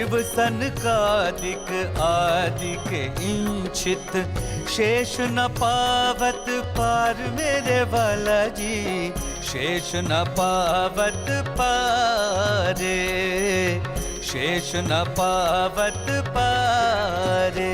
शिव सनकादिक आदिक इंचित, शेष न पावत पार मेरे वाला जी, शेष न पावत पारे, शेष न पावत पारे।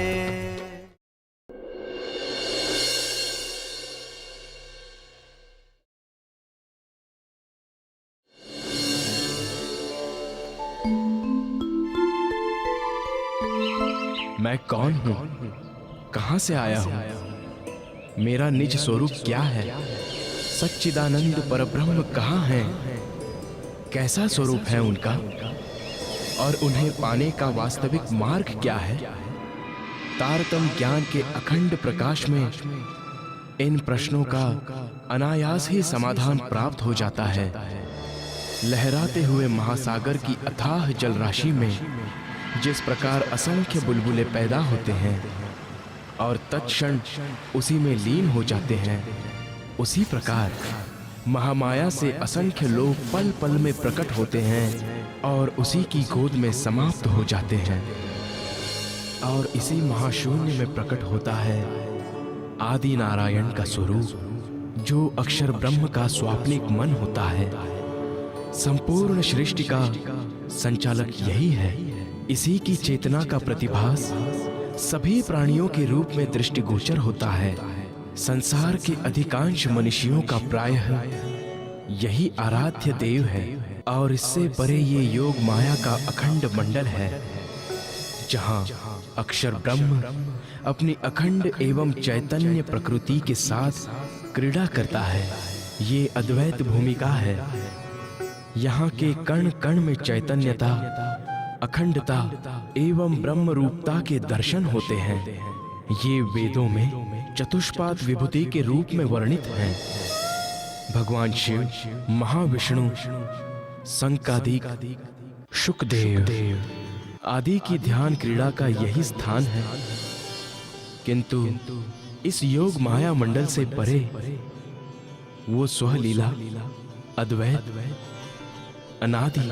मैं कौन हूँ? कहाँ से आया हूँ? मेरा निज स्वरूप क्या है? सच्चिदानंद परब्रह्म कहाँ हैं? कैसा स्वरूप है उनका? और उन्हें पाने का वास्तविक मार्ग क्या है? तारतम ज्ञान के अखंड प्रकाश में इन प्रश्नों का अनायास ही समाधान प्राप्त हो जाता है। लहराते हुए महासागर की अथाह जलराशि में जिस प्रकार असंख्य बुलबुले पैदा होते हैं और तत्क्षण उसी में लीन हो जाते हैं, उसी प्रकार महामाया से असंख्य लोग पल पल में प्रकट होते हैं और उसी की गोद में समाप्त हो जाते हैं। और इसी महाशून्य में प्रकट होता है आदि नारायण का स्वरूप, जो अक्षर ब्रह्म का स्वाप्निक मन होता है। संपूर्ण सृष्टि का संचालक यही है। इसी की चेतना का प्रतिभास सभी प्राणियों के रूप में दृष्टिगोचर होता है। संसार के अधिकांश मनुष्यों का प्रायः यही आराध्य देव है और इससे परे ये योग माया का अखंड मंडल है, जहां अक्षर ब्रह्म अपनी अखंड एवं चैतन्य प्रकृति के साथ क्रीड़ा करता है। ये अद्वैत भूमिका है। यहाँ के कण कण में चैतन्यता, अखंडता एवं ब्रह्म रूपता के दर्शन होते हैं। ये वेदों में चतुष्पाद विभूति के रूप में वर्णित हैं। भगवान शिव, महाविष्णु, संकादिक, शुकदेव आदि की ध्यान क्रीड़ा का यही स्थान है। किंतु इस योग माया मंडल से परे वो स्वलीला, अद्वैत, अनादि,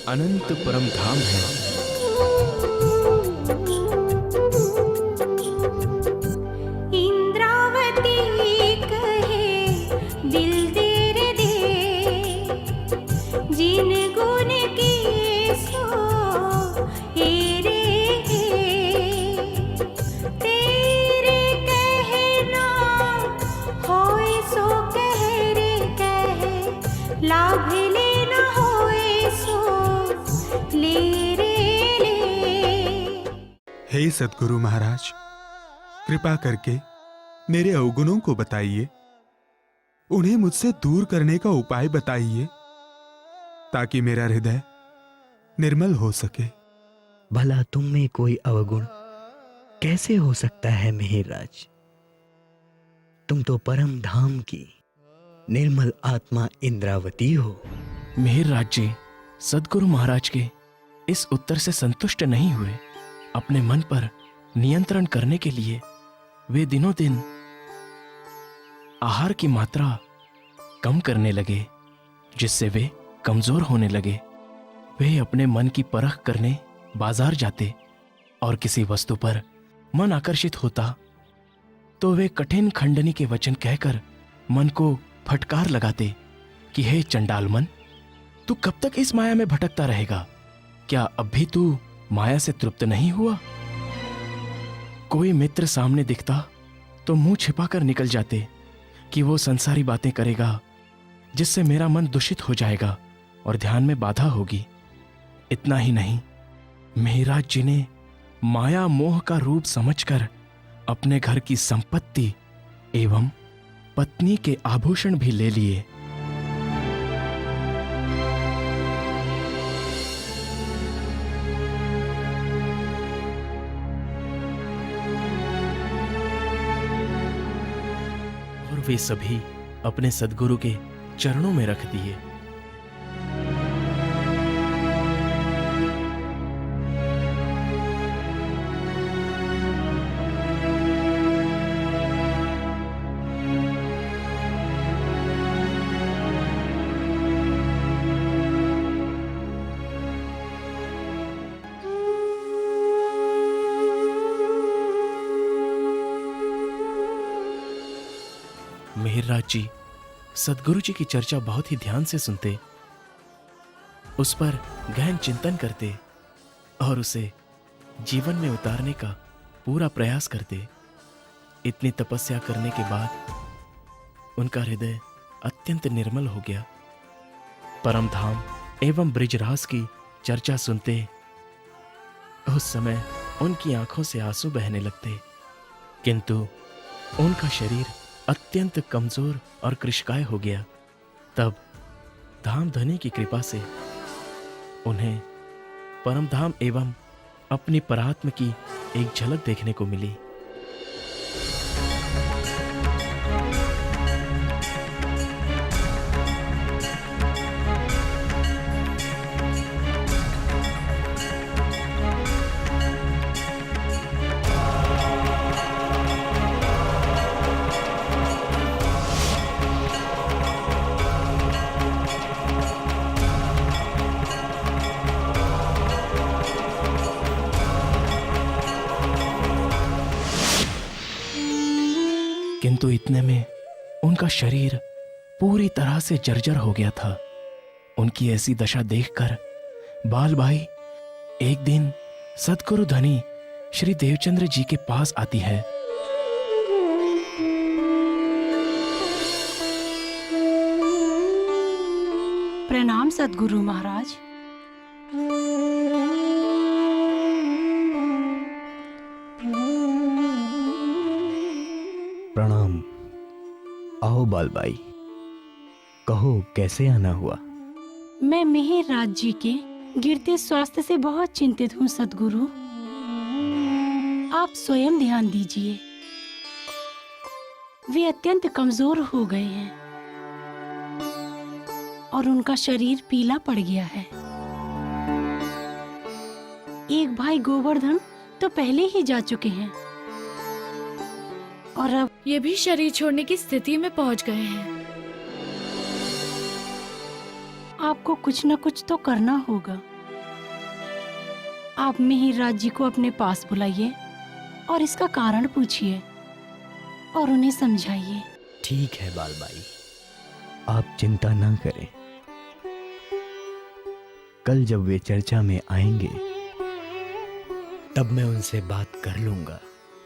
अनंत परम धाम है। हे सद्गुरु महाराज, कृपा करके मेरे अवगुणों को बताइए, उन्हें मुझसे दूर करने का उपाय बताइए, ताकि मेरा हृदय निर्मल हो सके। भला तुम में कोई अवगुण कैसे हो सकता है मेहरराज? तुम तो परम धाम की निर्मल आत्मा इंद्रावती हो। मेहरराज जी सद्गुरु महाराज के इस उत्तर से संतुष्ट नहीं हुए। अपने मन पर नियंत्रण करने के लिए वे दिनों दिन आहार की मात्रा कम करने लगे, जिससे वे कमजोर होने लगे। वे अपने मन की परख करने बाजार जाते और किसी वस्तु पर मन आकर्षित होता तो वे कठिन खंडनी के वचन कहकर मन को फटकार लगाते कि हे चंडाल मन, तू कब तक इस माया में भटकता रहेगा? क्या अब भी तू माया से तृप्त नहीं हुआ? कोई मित्र सामने दिखता तो मुंह छिपाकर निकल जाते कि वो संसारी बातें करेगा, जिससे मेरा मन दूषित हो जाएगा और ध्यान में बाधा होगी। इतना ही नहीं, मेहराज जी ने माया मोह का रूप समझकर अपने घर की संपत्ति एवं पत्नी के आभूषण भी ले लिए। वे सभी अपने सद्गुरु के चरणों में रख दिए। मेहरराज जी सदगुरु जी की चर्चा बहुत ही ध्यान से सुनते, उस पर गहन चिंतन करते और उसे जीवन में उतारने का पूरा प्रयास करते। इतनी तपस्या करने के बाद उनका हृदय अत्यंत निर्मल हो गया। परम धाम एवं ब्रिजराज की चर्चा सुनते उस समय उनकी आंखों से आंसू बहने लगते, किंतु उनका शरीर अत्यंत कमजोर और कृशकाय हो गया। तब धामधनी की कृपा से उन्हें परमधाम एवं अपनी परात्म की एक झलक देखने को मिली। किंतु इतने में उनका शरीर पूरी तरह से जर्जर हो गया था। उनकी ऐसी दशा देखकर बाल भाई एक दिन सदगुरु धनी श्री देवचंद्र जी के पास आती है। प्रणाम सदगुरु महाराज। प्रणाम। आओ बालबाई, कहो कैसे आना हुआ? मैं मेहरराज जी के गिरते स्वास्थ्य से बहुत चिंतित हूँ सदगुरु। आप स्वयं ध्यान दीजिए, वे अत्यंत कमजोर हो गए हैं और उनका शरीर पीला पड़ गया है। एक भाई गोवर्धन तो पहले ही जा चुके हैं और अब ये भी शरीर छोड़ने की स्थिति में पहुंच गए हैं। आपको कुछ न कुछ तो करना होगा। आप मेहरराज जी को अपने पास बुलाइए और इसका कारण पूछिए और उन्हें समझाइए। ठीक है बालबाई, आप चिंता ना करें। कल जब वे चर्चा में आएंगे तब मैं उनसे बात कर लूंगा।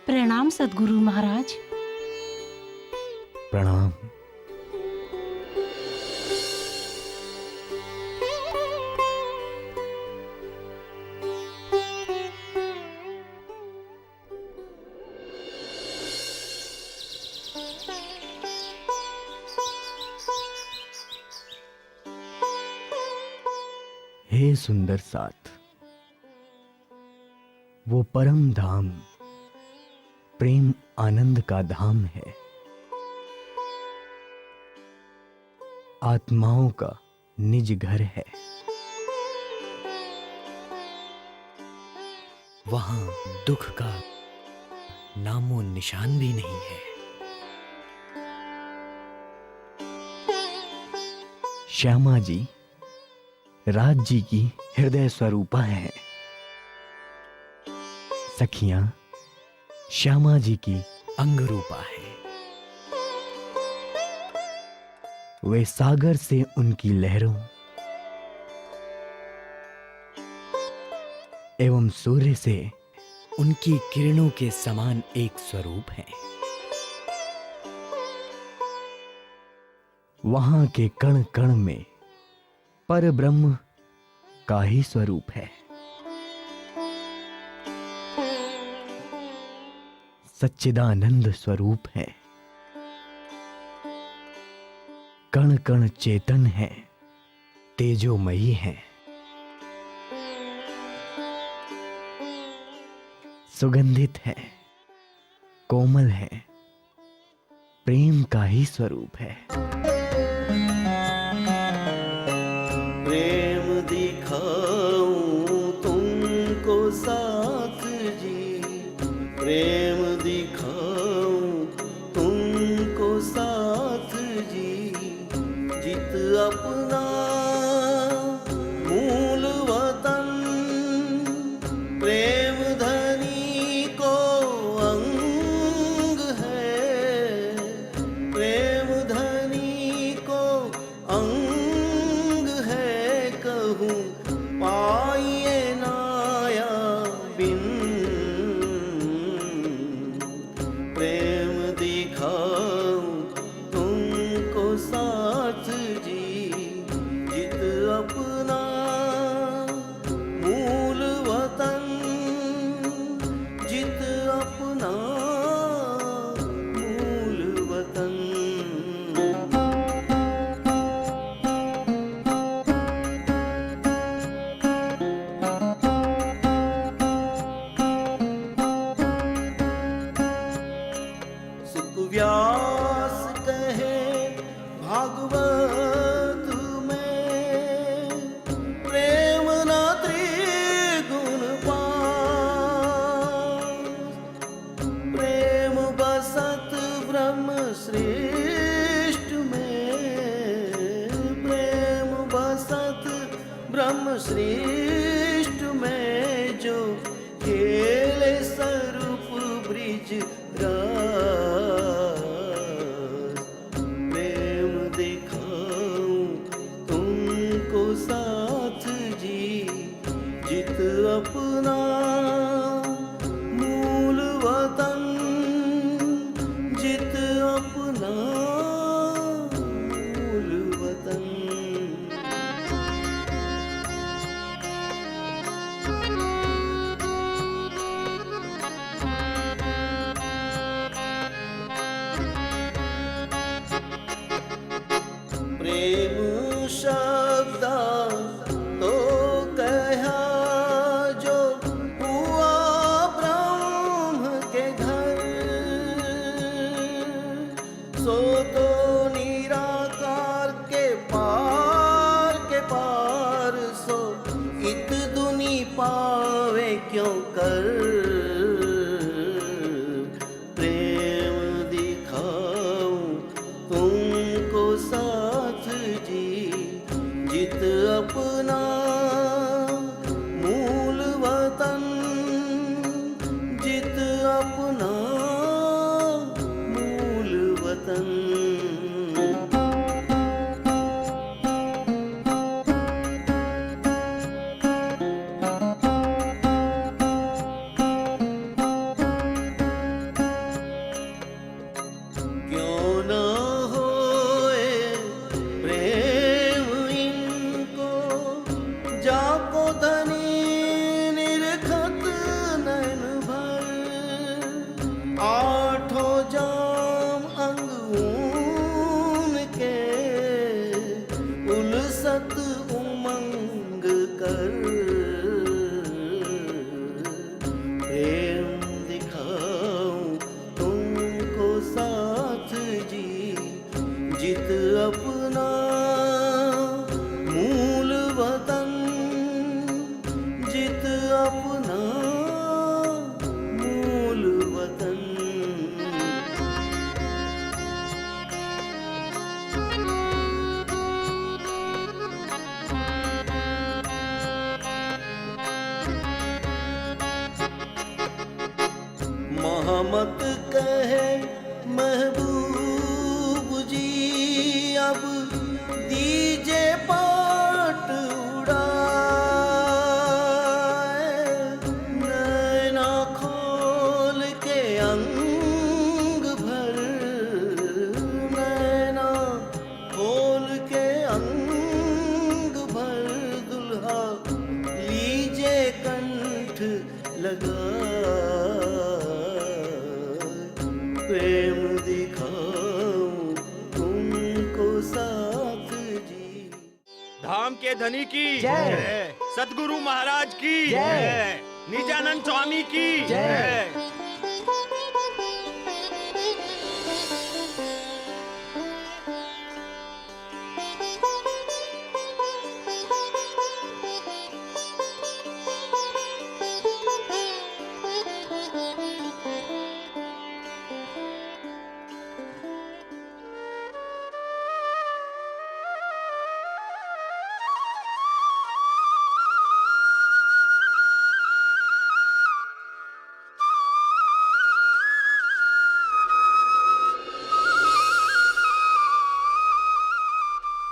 प्रणाम सदगुरु महाराज। प्रणाम। हे सुंदर साथ, वो परम धाम प्रेम आनंद का धाम है, आत्माओं का निज घर है। वहां दुख का नामो निशान भी नहीं है। श्यामा जी राज जी की हृदय स्वरूपा है। सखियां श्यामा जी की अंग रूपा है। वे सागर से उनकी लहरों एवं सूर्य से उनकी किरणों के समान एक स्वरूप है। वहां के कण कण में पर ब्रह्म का ही स्वरूप है। सच्चिदानंद स्वरूप है। कण कण चेतन है, तेजोमयी है। सुगंधित है, कोमल है, प्रेम का ही स्वरूप है। प्रेम दिखाऊं तुमको साथ जी, प्रेम दिखाऊं तुमको साथ जी, जित अपना मूल वतन प्रेम धनी को अंग है, प्रेम साथ जी, जित अपना मूल वतन, जित अपना मूल वतन। व्यास कहे भागवत में, प्रेम न त्रिगुण पास, प्रेम बसत ब्रह्म श्रेष्ठ में, प्रेम बसत ब्रह्म श्रेष्ठ में, जो खेले स्वरूप ब्रिज रास, प्रेम दिखाऊं तुमको साथ जी, जित अपना मूल वतन, जित अपना मूल वतन। प्रेम शब्द तो कहा जो हुआ ब्रह्म के घर, सो तो निराकार के पार, सो इत दुनी पावे क्यों कर, प्रेम दिखाऊं तुमको साथ जी, जित अपना मूल वतन, जित अपना मूल वतन। क्यों न होए प्रेम इनको, जाको धनी निरखत नैन भर, आठों जाम अंग ऊन के, उलसत उमंग कर, प्रेम दिखाऊं तुमको साथ जी, जित अपना मूल वतन, जित अपना मूल वतन। महमत कहे महबूब जी, अब दीजे पाट उड़ाए, नैना खोल के अंग भर, नैना खोल के अंग भर, दुल्हा लीजे कंठ लगा, प्रेम दिखाऊं तुमको साथ जी। धाम के धनी की जय, सद्गुरु महाराज की जय, निजानंद स्वामी की जय।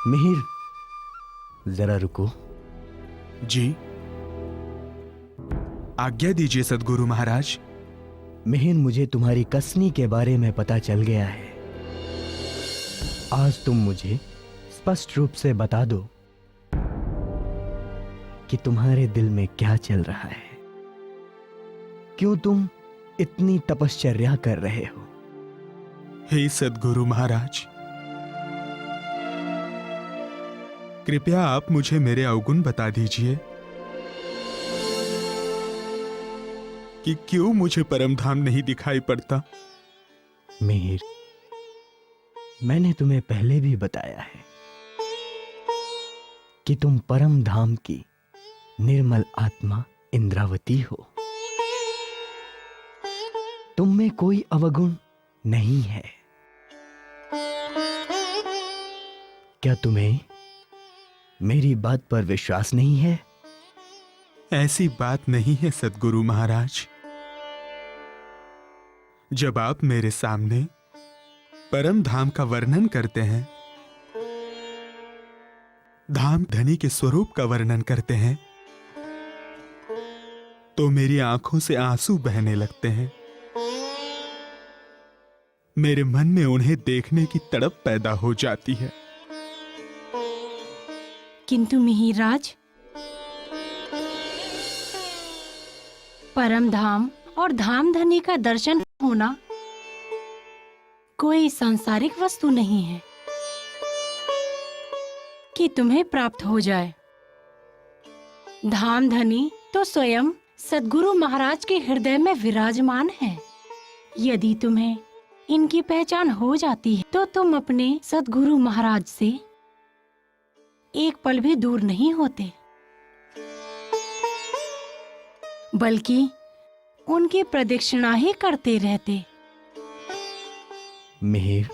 मिहिर, जरा रुको। जी, आज्ञा दीजिए सद्गुरु महाराज। मिहिर, मुझे तुम्हारी कसनी के बारे में पता चल गया है। आज तुम मुझे स्पष्ट रूप से बता दो कि तुम्हारे दिल में क्या चल रहा है। क्यों तुम इतनी तपश्चर्या कर रहे हो? हे सद्गुरु महाराज, कृपया आप मुझे मेरे अवगुण बता दीजिए कि क्यों मुझे परम धाम नहीं दिखाई पड़ता। मिहिर, मैंने तुम्हें पहले भी बताया है कि तुम परम धाम की निर्मल आत्मा इंद्रावती हो। तुम में कोई अवगुण नहीं है। क्या तुम्हें मेरी बात पर विश्वास नहीं है? ऐसी बात नहीं है सद्गुरु महाराज। जब आप मेरे सामने परम धाम का वर्णन करते हैं, धाम धनी के स्वरूप का वर्णन करते हैं, तो मेरी आंखों से आंसू बहने लगते हैं। मेरे मन में उन्हें देखने की तड़प पैदा हो जाती है। किंतु मिहिरराज, परम धाम और धाम धनी का दर्शन होना कोई सांसारिक वस्तु नहीं है कि तुम्हें प्राप्त हो जाए। धाम धनी तो स्वयं सद्गुरु महाराज के हृदय में विराजमान है। यदि तुम्हें इनकी पहचान हो जाती है तो तुम अपने सद्गुरु महाराज से एक पल भी दूर नहीं होते, बल्कि उनकी प्रदक्षिणा ही करते रहते। मिहिर,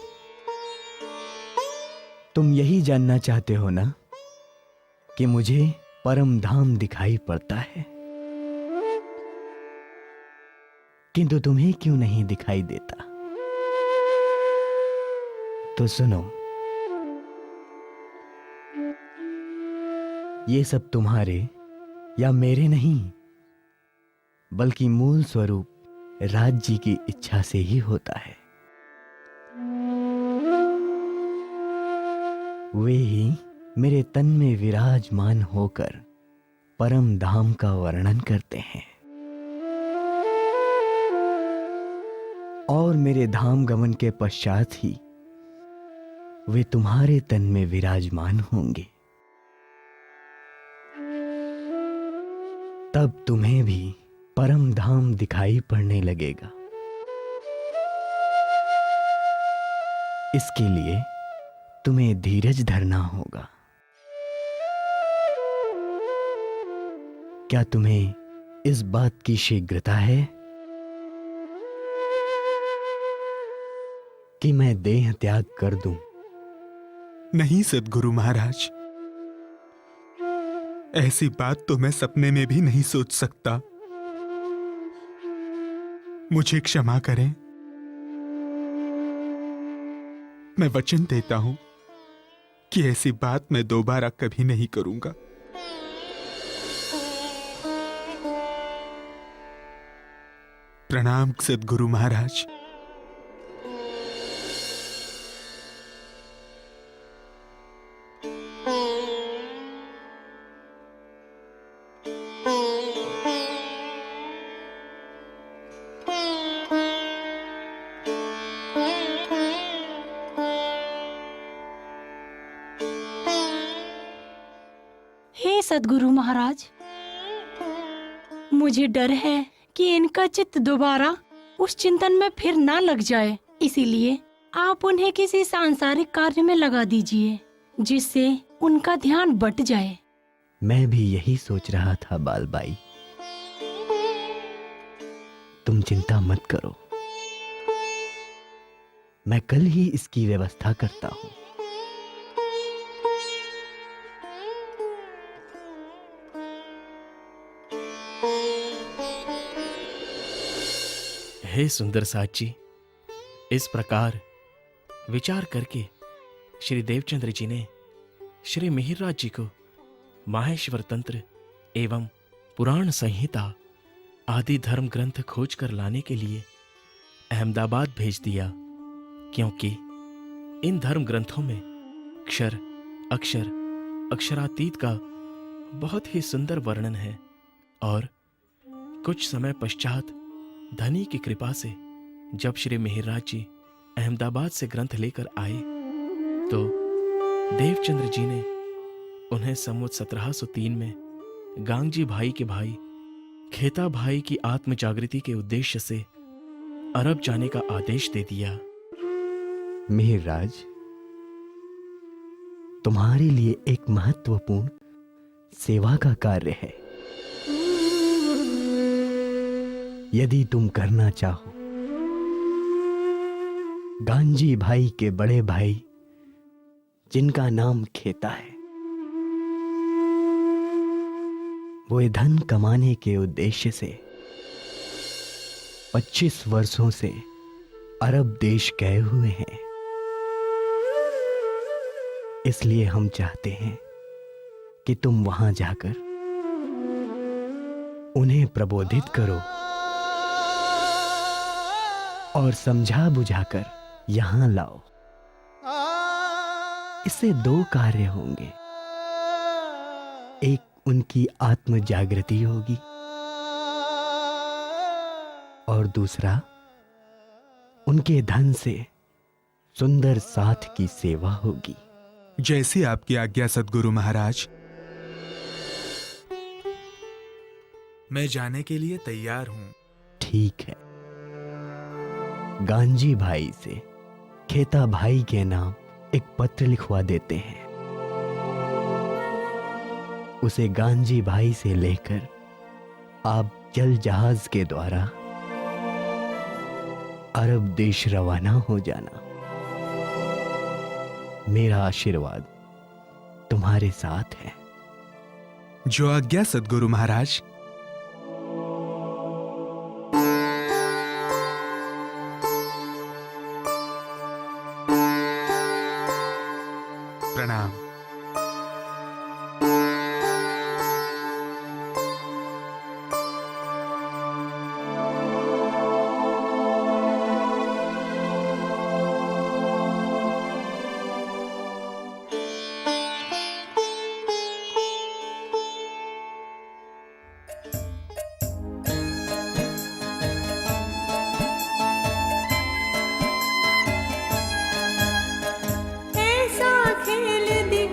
तुम यही जानना चाहते हो ना कि मुझे परम धाम दिखाई पड़ता है, किंतु तुम्हें क्यों नहीं दिखाई देता? तो सुनो, ये सब तुम्हारे या मेरे नहीं, बल्कि मूल स्वरूप राज जी की इच्छा से ही होता है। वे ही मेरे तन में विराजमान होकर परम धाम का वर्णन करते हैं और मेरे धाम गमन के पश्चात ही वे तुम्हारे तन में विराजमान होंगे। तब तुम्हें भी परम धाम दिखाई पड़ने लगेगा। इसके लिए तुम्हें धीरज धरना होगा। क्या तुम्हें इस बात की शीघ्रता है कि मैं देह त्याग कर दूं? नहीं सद्गुरु महाराज, ऐसी बात तो मैं सपने में भी नहीं सोच सकता। मुझे क्षमा करें। मैं वचन देता हूं कि ऐसी बात मैं दोबारा कभी नहीं करूंगा। प्रणाम सद्गुरु महाराज। हे सद्गुरु महाराज, मुझे डर है कि इनका चित्त दोबारा उस चिंतन में फिर ना लग जाए, इसीलिए आप उन्हें किसी सांसारिक कार्य में लगा दीजिए जिससे उनका ध्यान बट जाए। मैं भी यही सोच रहा था बालबाई। तुम चिंता मत करो, मैं कल ही इसकी व्यवस्था करता हूं। हे सुंदर साथ जी, इस प्रकार विचार करके श्री देवचंद्र जी ने श्री मिहिरराज जी को माहेश्वर तंत्र एवं पुराण संहिता आदि धर्म ग्रंथ खोज कर लाने के लिए अहमदाबाद भेज दिया, क्योंकि इन धर्म ग्रंथों में क्षर, अक्षर, अक्षरातीत का बहुत ही सुंदर वर्णन है। और कुछ समय पश्चात धनी की कृपा से जब श्री मिहिरराज जी अहमदाबाद से ग्रंथ लेकर आए तो देवचंद्र जी ने उन्हें संवत 1703 में गांगजी भाई के भाई खेता भाई की आत्म जागृति के उद्देश्य से अरब जाने का आदेश दे दिया। मिहिरराज, तुम्हारे लिए एक महत्वपूर्ण सेवा का कार्य है। यदि तुम करना चाहो, गांजी भाई के बड़े भाई जिनका नाम खेता है, वो धन कमाने के उद्देश्य से 25 वर्षों से अरब देश गए हुए हैं। इसलिए हम चाहते हैं कि तुम वहां जाकर उन्हें प्रबोधित करो और समझा बुझाकर यहां लाओ। इससे 2 कार्य होंगे। एक, उनकी आत्म जागृति होगी और दूसरा, उनके धन से सुंदर साथ की सेवा होगी। जैसी आपकी आज्ञा सद्गुरु महाराज। मैं जाने के लिए तैयार हूं। ठीक है। गांजी भाई से खेता भाई के नाम एक पत्र लिखवा देते हैं। उसे गांजी भाई से लेकर आप जल जहाज के द्वारा अरब देश रवाना हो जाना। मेरा आशीर्वाद तुम्हारे साथ है। जो आज्ञा सद्गुरु महाराज। प्रणाम। ऐसा खेल दिखा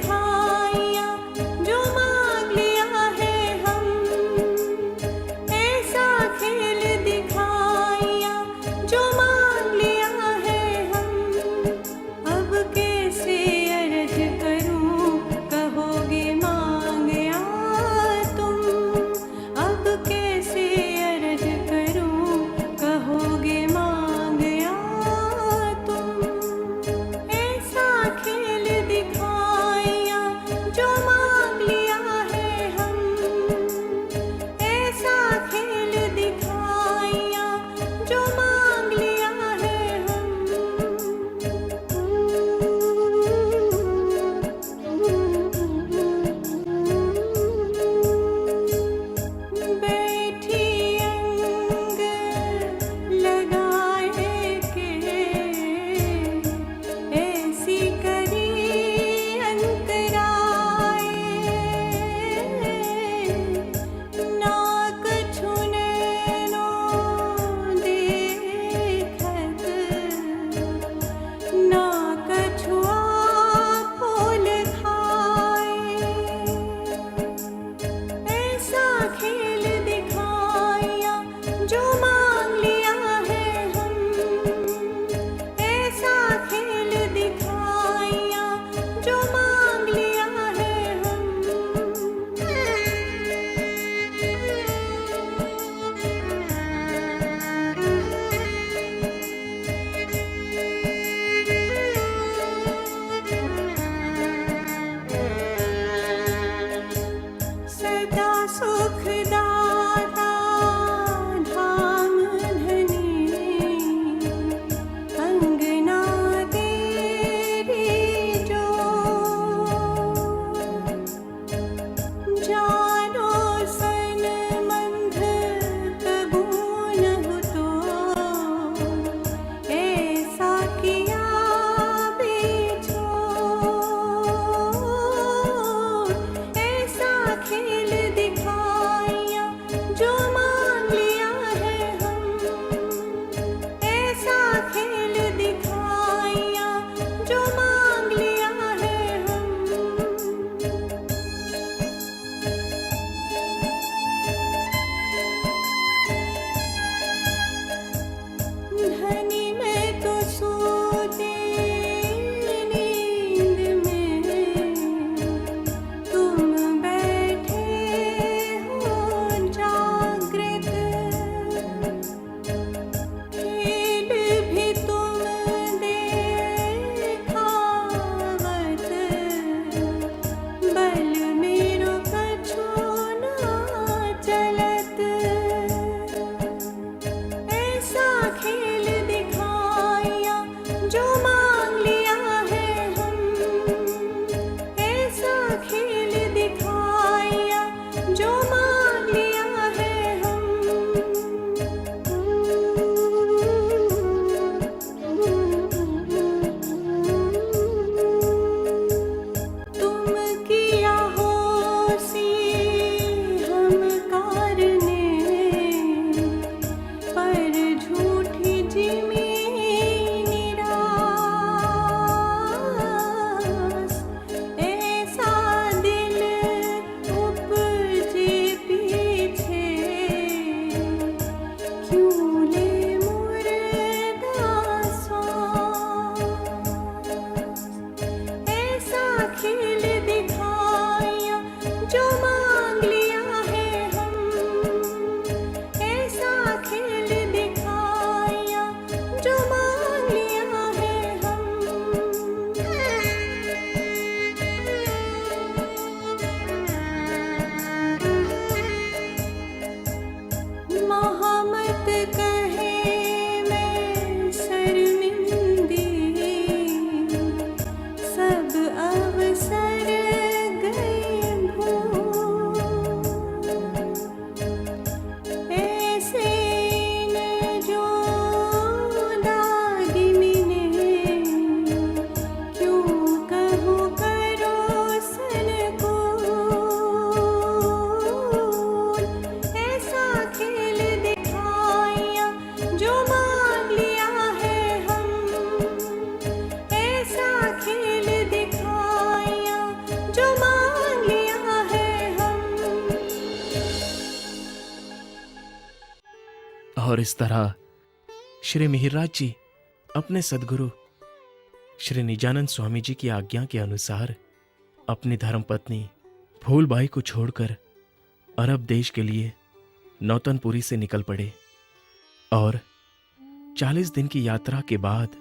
और इस तरह श्री मिहिरराज जी अपने सदगुरु श्री निजानंद स्वामी जी की आज्ञा के अनुसार अपनी धर्मपत्नी फूलबाई को छोड़कर अरब देश के लिए नौतनपुरी से निकल पड़े और 40 दिन की यात्रा के बाद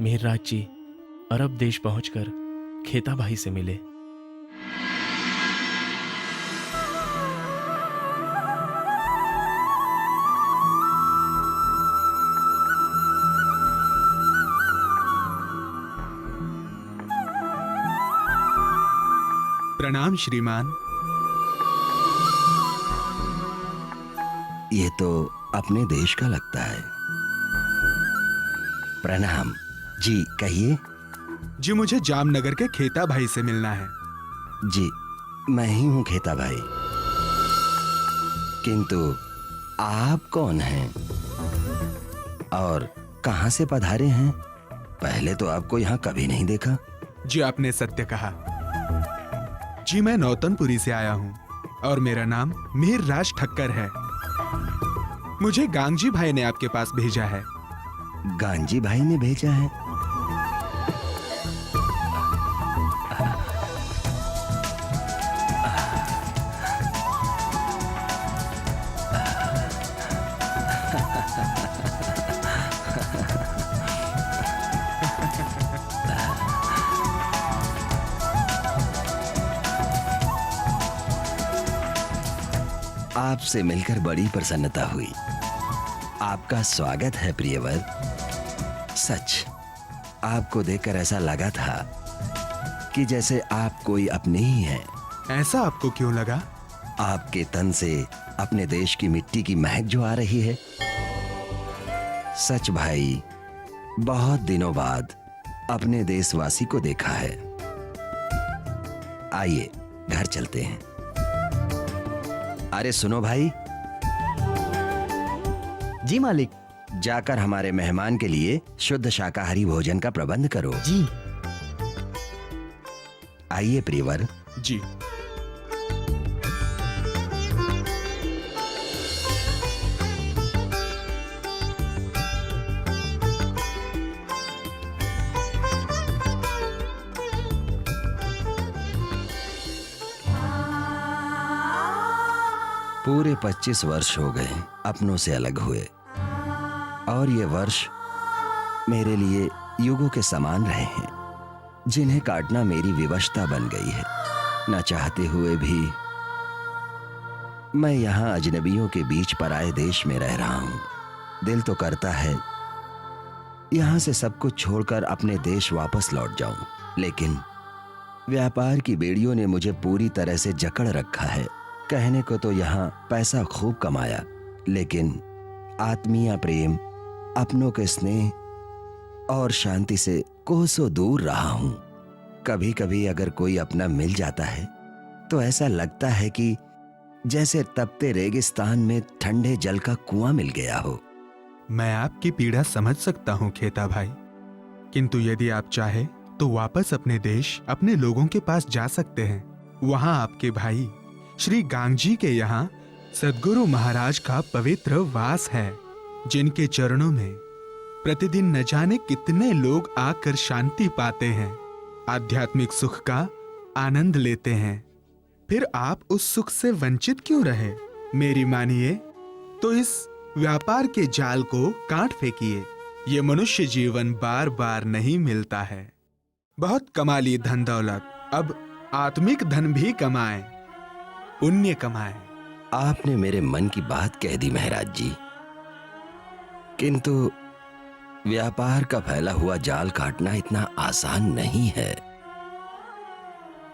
मिहिरराज जी अरब देश पहुंचकर खेता भाई से मिले। प्रणाम श्रीमान। ये तो अपने देश का लगता है। प्रणाम जी, कहिए। जी मुझे जामनगर के खेता भाई से मिलना है। जी मैं ही हूं खेता भाई। किंतु आप कौन हैं और कहां से पधारे हैं? पहले तो आपको यहां कभी नहीं देखा। जी आपने सत्य कहा। जी मैं नौतनपुरी से आया हूँ और मेरा नाम मिहिरराज ठक्कर है। मुझे गांगजी भाई ने आपके पास भेजा है। गांजी भाई ने भेजा है? आपसे मिलकर बड़ी प्रसन्नता हुई। आपका स्वागत है प्रियवर। सच आपको देखकर ऐसा लगा था कि जैसे आप कोई अपने ही हैं। ऐसा आपको क्यों लगा? आपके तन से अपने देश की मिट्टी की महक जो आ रही है। सच भाई, बहुत दिनों बाद अपने देशवासी को देखा है। आइए घर चलते हैं। अरे सुनो भाई। जी मालिक। जाकर हमारे मेहमान के लिए शुद्ध शाकाहारी भोजन का प्रबंध करो। जी। आइए प्रियवर। जी। पूरे 25 वर्ष हो गए अपनों से अलग हुए और ये वर्ष मेरे लिए युगों के समान रहे हैं, जिन्हें काटना मेरी विवशता बन गई है। न चाहते हुए भी मैं यहाँ अजनबियों के बीच पराए देश में रह रहा हूँ। दिल तो करता है यहाँ से सब कुछ छोड़कर अपने देश वापस लौट जाऊं, लेकिन व्यापार की बेड़ियों ने मुझे पूरी तरह से जकड़ रखा है। कहने को तो यहाँ पैसा खूब कमाया, लेकिन आत्मीय प्रेम, अपनों के स्नेह और शांति से कोसों दूर रहा हूं। कभी कभी अगर कोई अपना मिल जाता है तो ऐसा लगता है कि जैसे तपते रेगिस्तान में ठंडे जल का कुआं मिल गया हो। मैं आपकी पीड़ा समझ सकता हूँ खेता भाई, किंतु यदि आप चाहे तो वापस अपने देश, अपने लोगों के पास जा सकते हैं। वहां आपके भाई श्री गांगजी के यहाँ सद्गुरु महाराज का पवित्र वास है, जिनके चरणों में प्रतिदिन न जाने कितने लोग आकर शांति पाते हैं, आध्यात्मिक सुख का आनंद लेते हैं। फिर आप उस सुख से वंचित क्यों रहे? मेरी मानिए तो इस व्यापार के जाल को काट फेंकिए। ये मनुष्य जीवन बार बार नहीं मिलता है। बहुत कमा ली धन दौलत, अब आत्मिक धन भी कमाएं, पुण्य कमाएं। आपने मेरे मन की बात कह दी महाराज जी, किंतु व्यापार का फैला हुआ जाल काटना इतना आसान नहीं है।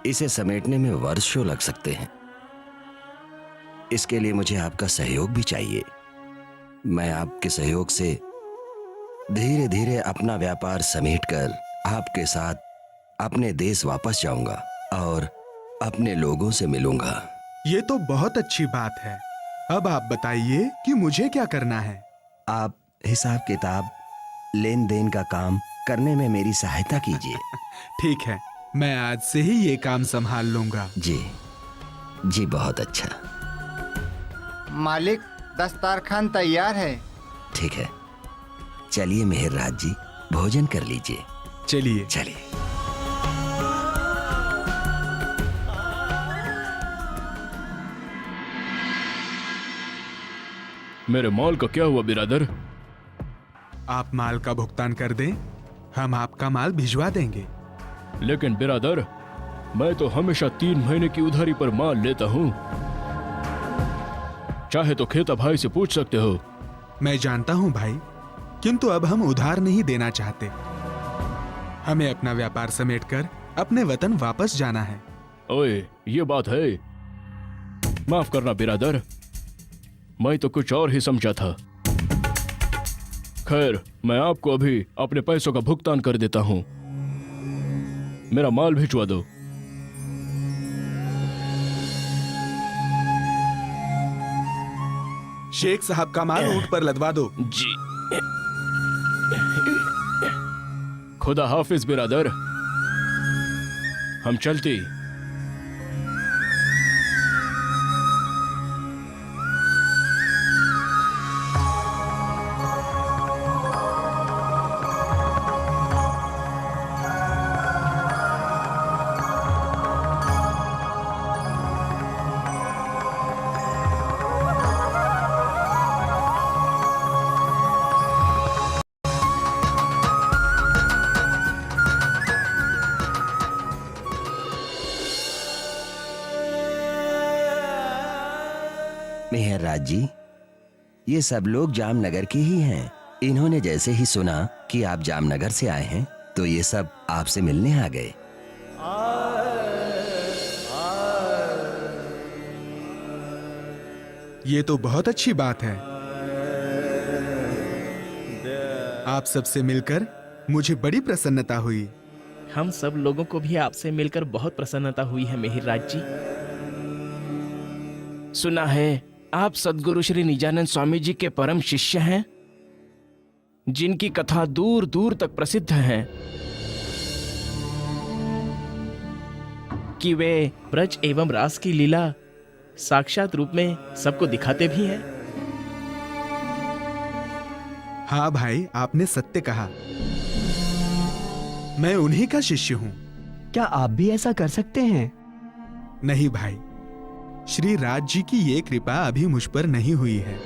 इसे समेटने में वर्षों लग सकते हैं। इसके लिए मुझे आपका सहयोग भी चाहिए। मैं आपके सहयोग से धीरे धीरे अपना व्यापार समेटकर आपके साथ अपने देश वापस जाऊंगा और अपने लोगों से मिलूंगा। ये तो बहुत अच्छी बात है। अब आप बताइए कि मुझे क्या करना है? आप हिसाब किताब, लेन देन का काम करने में मेरी सहायता कीजिए। ठीक है, मैं आज से ही ये काम संभाल लूंगा। जी जी, बहुत अच्छा। मालिक, दस्तरखान तैयार है। ठीक है, चलिए मेहरराज जी, भोजन कर लीजिए। चलिए। चलिए। मेरे माल का क्या हुआ बिरादर? आप माल का भुगतान कर दें, हम आपका माल भिजवा देंगे। लेकिन बिरादर, मैं तो हमेशा 3 महीने की उधारी पर माल लेता हूँ। चाहे तो खेता भाई से पूछ सकते हो। मैं जानता हूं भाई, किंतु अब हम उधार नहीं देना चाहते। हमें अपना व्यापार समेटकर अपने वतन वापस जाना है। ओए, ये बात है। माफ करना बिरादर, मैं तो कुछ और ही समझा था। खैर, मैं आपको अभी अपने पैसों का भुगतान कर देता हूँ। मेरा माल भिजवा दो। शेख साहब का माल ऊंट पर लदवा दो। जी। खुदा हाफिज बिरादर, हम चलती। मेहरराज जी, ये सब लोग जामनगर के ही हैं। इन्होंने जैसे ही सुना कि आप जामनगर से आए हैं, तो ये सब आपसे मिलने आ गए। ये तो बहुत अच्छी बात है। आप सबसे मिलकर मुझे बड़ी प्रसन्नता हुई। हम सब लोगों को भी आपसे मिलकर बहुत प्रसन्नता हुई है मेहरराज जी। सुना है आप सद्गुरु श्री निजानंद स्वामी जी के परम शिष्य हैं, जिनकी कथा दूर दूर तक प्रसिद्ध है कि वे ब्रज एवं रास की लीला साक्षात रूप में सबको दिखाते भी हैं। हाँ भाई, आपने सत्य कहा। मैं उन्हीं का शिष्य हूं। क्या आप भी ऐसा कर सकते हैं? नहीं भाई, श्री राज जी की ये कृपा अभी मुझ पर नहीं हुई है,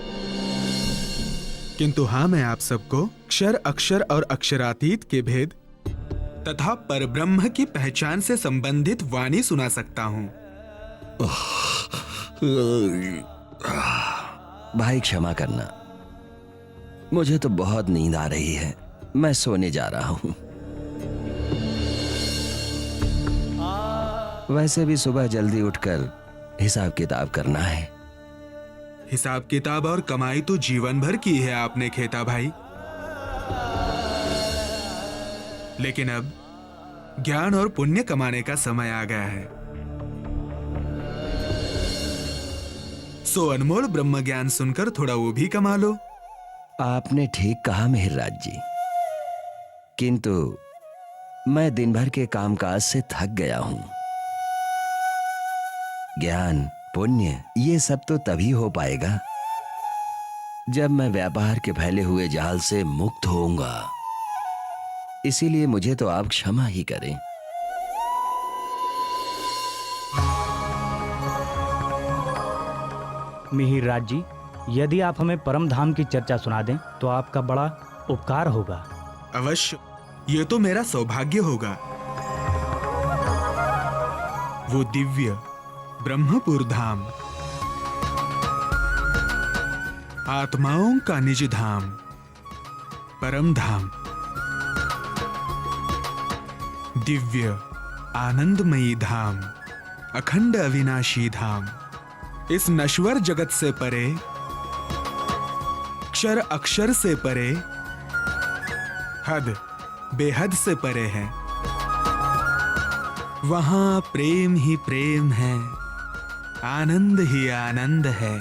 किंतु हाँ, मैं आप सबको क्षर अक्षर और अक्षरातीत के भेद तथा परब्रह्म की पहचान से संबंधित वाणी सुना सकता हूँ। भाई क्षमा करना, मुझे तो बहुत नींद आ रही है। मैं सोने जा रहा हूँ। वैसे भी सुबह जल्दी उठकर हिसाब किताब करना है। हिसाब किताब और कमाई तो जीवन भर की है आपने खेता भाई, लेकिन अब ज्ञान और पुण्य कमाने का समय आ गया है। सो अनमोल ब्रह्म ज्ञान सुनकर थोड़ा वो भी कमा लो। आपने ठीक कहा मेहरराज जी, किंतु मैं दिन भर के कामकाज से थक गया हूं। ज्ञान पुण्य ये सब तो तभी हो पाएगा जब मैं व्यापार के फैले हुए जाल से मुक्त होऊंगा। इसीलिए मुझे तो आप क्षमा ही करें। मिहिरराज जी, यदि आप हमें परम धाम की चर्चा सुना दें तो आपका बड़ा उपकार होगा। अवश्य, ये तो मेरा सौभाग्य होगा। वो दिव्य ब्रह्मपुर धाम, आत्माओं का निज धाम, परम धाम, दिव्य आनंदमयी धाम, अखंड अविनाशी धाम, इस नश्वर जगत से परे, क्षर अक्षर से परे, हद बेहद से परे है। वहां प्रेम ही प्रेम है, आनंद ही आनंद है,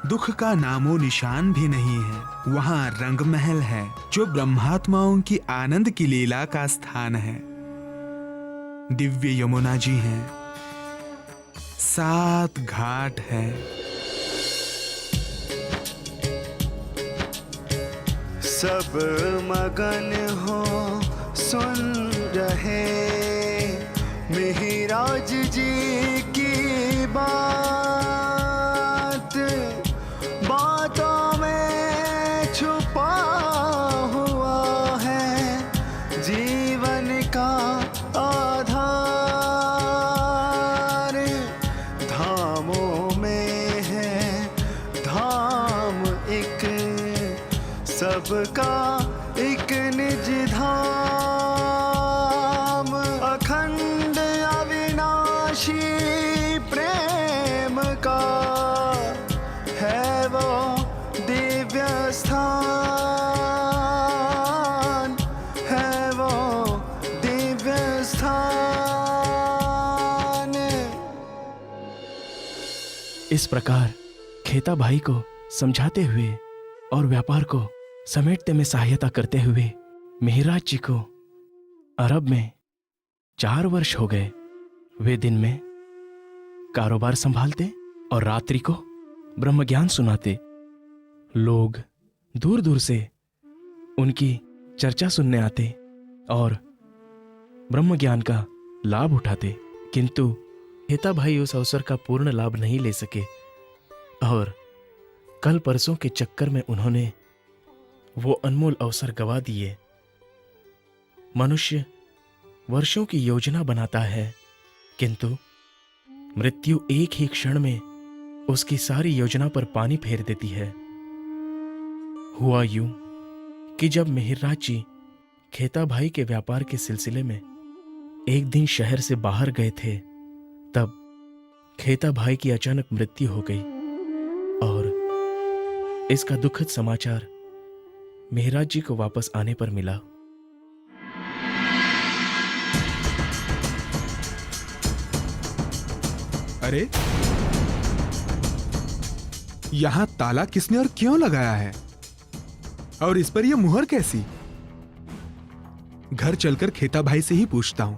दुख का नामो निशान भी नहीं है। वहां रंग महल है जो ब्रह्मात्माओं की आनंद की लीला का स्थान है। दिव्य यमुना जी हैं, 7 घाट है। सब मगन हो सुन रहे मिहिराज जी की बात, बातों में छुपा हुआ है जीवन का आधार। धामों में है धाम एक, सबका एक निज धाम। अखंड अविनाशी प्रेम का है वो दिव्य स्थान, है वो दिव्य स्थान। इस प्रकार खेता भाई को समझाते हुए और व्यापार को समेटने में सहायता करते हुए मिहिराज जी को अरब में 4 वर्ष हो गए। वे दिन में कारोबार संभालते और रात्रि को ब्रह्म ज्ञान सुनाते। लोग दूर दूर से उनकी चर्चा सुनने आते और ब्रह्म ज्ञान का लाभ उठाते, किंतु खेता भाई उस अवसर का पूर्ण लाभ नहीं ले सके और कल परसों के चक्कर में उन्होंने वो अनमोल अवसर गवा दिए। मनुष्य वर्षों की योजना बनाता है, किंतु मृत्यु एक ही क्षण में उसकी सारी योजना पर पानी फेर देती है। हुआ यूं कि जब मिहिराज जी खेता भाई के व्यापार के सिलसिले में एक दिन शहर से बाहर गए थे, तब खेता भाई की अचानक मृत्यु हो गई और इसका दुखद समाचार मिहिराज जी को वापस आने पर मिला। अरे, यहां ताला किसने और क्यों लगाया है? और इस पर यह मुहर कैसी? घर चलकर खेता भाई से ही पूछता हूं।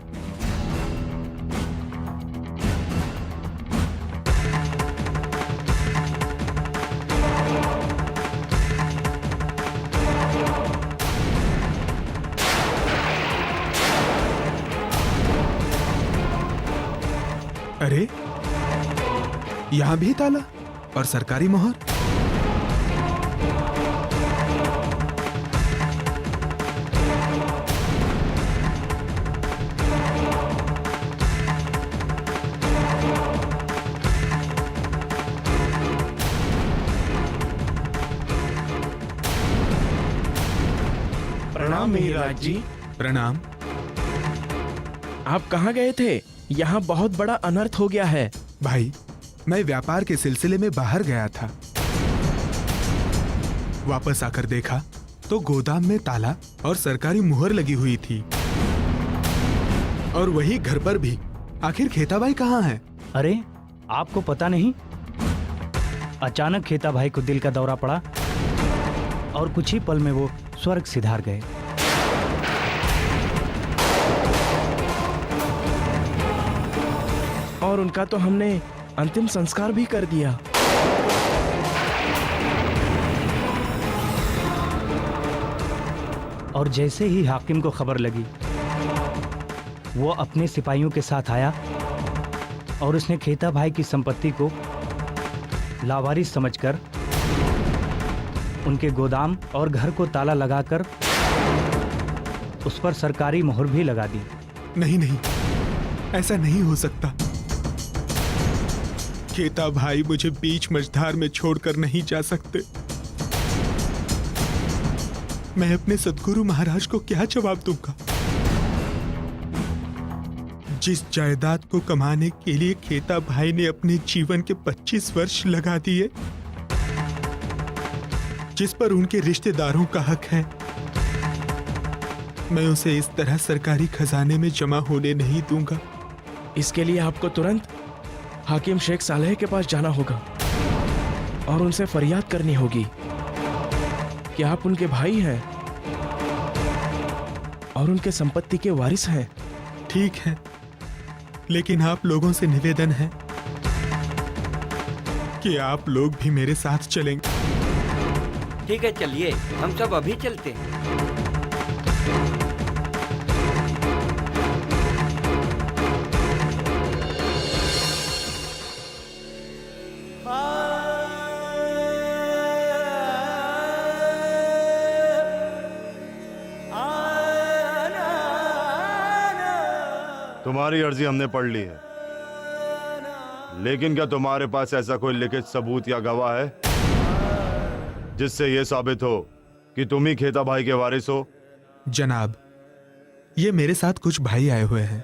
अरे, यहां भी ताला और सरकारी मोहर। प्रणाम मिहिराज जी। प्रणाम। आप कहाँ गए थे? यहाँ बहुत बड़ा अनर्थ हो गया है। भाई, मैं व्यापार के सिलसिले में बाहर गया था। वापस आकर देखा तो गोदाम में ताला और सरकारी मुहर लगी हुई थी, और वही घर पर भी। आखिर खेता भाई कहाँ है? अरे, आपको पता नहीं? अचानक खेता भाई को दिल का दौरा पड़ा और कुछ ही पल में वो स्वर्ग सिधार गए। और उनका तो हमने अंतिम संस्कार भी कर दिया। और जैसे ही हाकिम को खबर लगी, वो अपने सिपाहियों के साथ आया और उसने खेता भाई की संपत्ति को लावारिस समझकर उनके गोदाम और घर को ताला लगाकर उस पर सरकारी मोहर भी लगा दी। नहीं नहीं, ऐसा नहीं हो सकता। खेता भाई मुझे बीच मझधार में छोड़कर नहीं जा सकते। मैं अपने सद्गुरु महाराज को क्या जवाब दूंगा? जिस जायदाद को कमाने के लिए खेता भाई ने अपने जीवन के 25 वर्ष लगा दिए, जिस पर उनके रिश्तेदारों का हक है, मैं उसे इस तरह सरकारी खजाने में जमा होने नहीं दूंगा। इसके लिए आपको तुरंत हाकिम शेख सालेह के पास जाना होगा और उनसे फरियाद करनी होगी कि आप उनके भाई हैं और उनके संपत्ति के वारिस हैं। ठीक है, लेकिन आप लोगों से निवेदन है कि आप लोग भी मेरे साथ चलेंगे। ठीक है, चलिए हम सब अभी चलते हैं। तुम्हारी अर्जी हमने पढ़ ली है, लेकिन क्या तुम्हारे पास ऐसा कोई लिखित सबूत या गवाह है जिससे यह साबित हो कि तुम ही खेता भाई के वारिस हो? जनाब, ये मेरे साथ कुछ भाई आए हुए हैं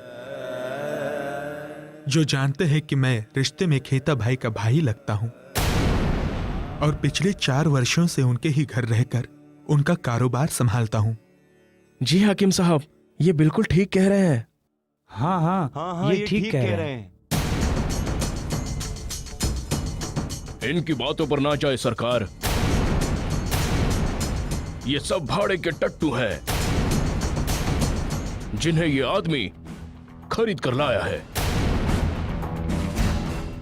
जो जानते हैं कि मैं रिश्ते में खेता भाई का भाई लगता हूं और पिछले 4 वर्षों से उनके ही घर रहकर उनका कारोबार संभालता हूं। जी हाकिम साहब, ये बिल्कुल ठीक कह रहे हैं। हाँ हाँ हाँ, ये ठीक कह रहे हैं। इनकी बातों पर ना जाए सरकार, ये सब भाड़े के टट्टू हैं जिन्हें ये आदमी खरीद कर लाया है।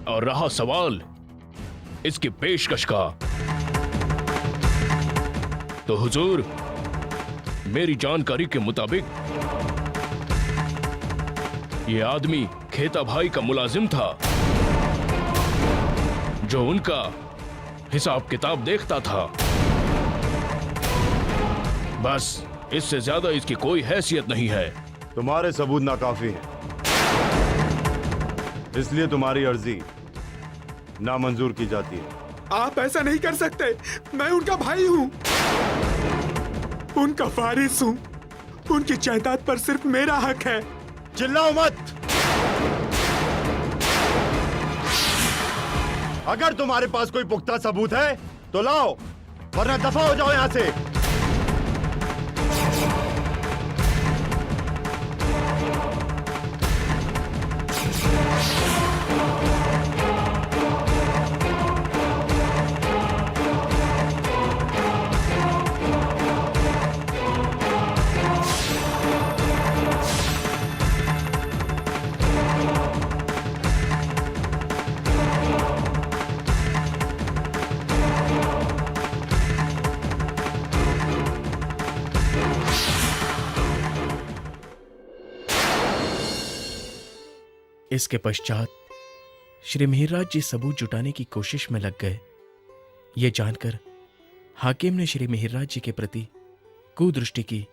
और रहा सवाल इसकी पेशकश का, तो हुजूर, मेरी जानकारी के मुताबिक ये आदमी खेता भाई का मुलाजिम था जो उनका हिसाब किताब देखता था। बस इससे ज्यादा इसकी कोई हैसियत नहीं है। तुम्हारे सबूत नाकाफी हैं, इसलिए तुम्हारी अर्जी नामंजूर की जाती है। आप ऐसा नहीं कर सकते, मैं उनका भाई हूं, उनका वारिस हूं, उनकी जायदाद पर सिर्फ मेरा हक है। चिल्लाओ मत। अगर तुम्हारे पास कोई पुख्ता सबूत है तो लाओ, वरना दफा हो जाओ यहां से। इसके पश्चात श्री मिहिरराज जी सबूत जुटाने की कोशिश में लग गए। ये जानकर हाकिम ने श्री मिहिरराज जी के प्रति कुदृष्टि की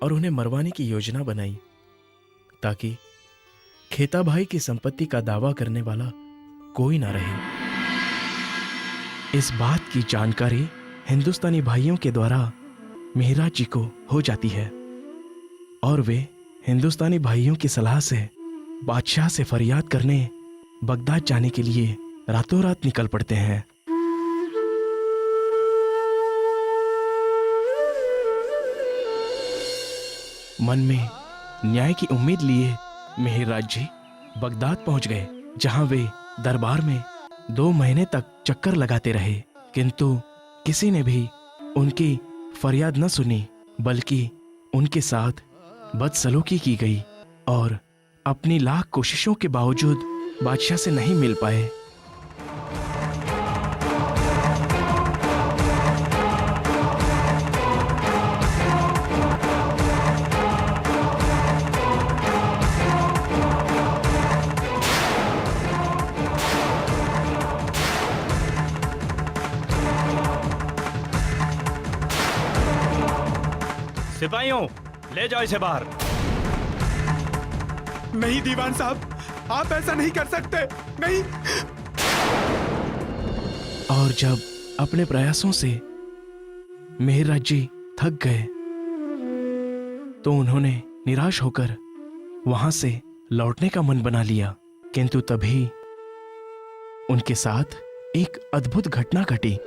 और उन्हें मरवाने की योजना बनाई ताकि खेता भाई की संपत्ति का दावा करने वाला कोई ना रहे। इस बात की जानकारी हिंदुस्तानी भाइयों के द्वारा मिहिरराज जी को हो जाती है और वे हिंदुस्तानी भाइयों की सलाह से बादशाह से फरियाद करने बगदाद जाने के लिए रातों रात निकल पड़ते हैं। मन में न्याय की उम्मीद लिए मिहिरराज जी बगदाद पहुंच गए, जहां वे दरबार में 2 महीने तक चक्कर लगाते रहे, किंतु किसी ने भी उनकी फरियाद न सुनी, बल्कि उनके साथ बदसलूकी की गई और अपनी लाख कोशिशों के बावजूद बादशाह से नहीं मिल पाए। सिपाहियों, ले जाओ इसे बाहर। नहीं दीवान साहब, आप ऐसा नहीं कर सकते, नहीं। और जब अपने प्रयासों से मिहिरराज जी थक गए तो उन्होंने निराश होकर वहां से लौटने का मन बना लिया, किंतु तभी उनके साथ एक अद्भुत घटना घटी।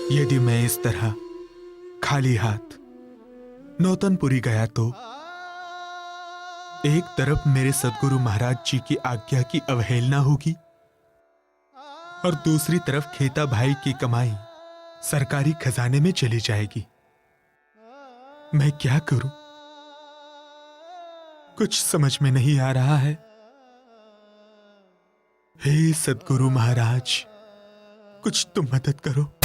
यदि मैं इस तरह खाली हाथ नौतनपुरी गया तो एक तरफ मेरे सदगुरु महाराज जी की आज्ञा की अवहेलना होगी और दूसरी तरफ खेता भाई की कमाई सरकारी खजाने में चली जाएगी। मैं क्या करूं? कुछ समझ में नहीं आ रहा है। हे सद्गुरु महाराज, कुछ तुम मदद करो।